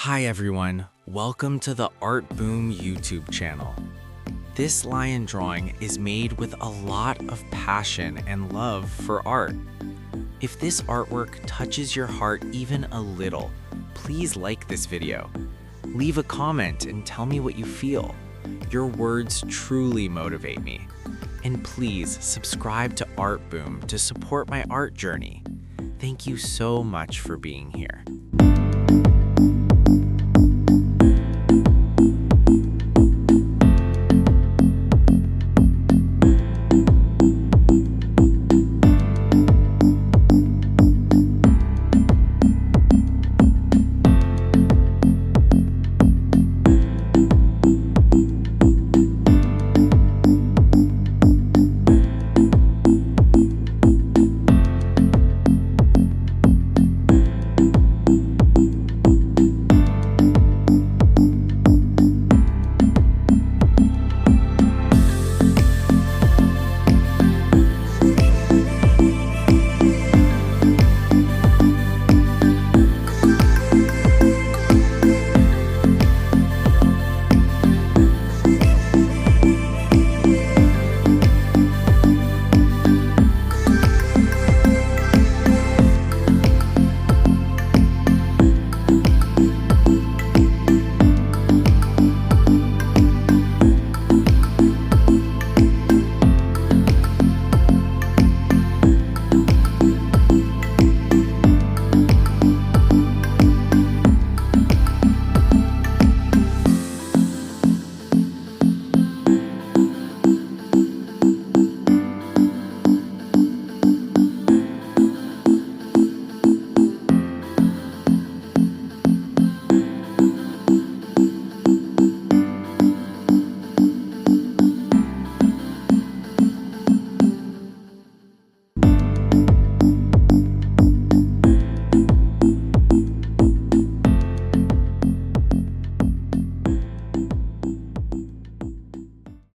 Hi everyone, welcome to the Art Boom YouTube channel. This lion drawing is made with a lot of passion and love for art. If this artwork touches your heart even a little, please like this video. Leave a comment and tell me what you feel. Your words truly motivate me. And please subscribe to Art Boom to support my art journey. Thank you so much for being here.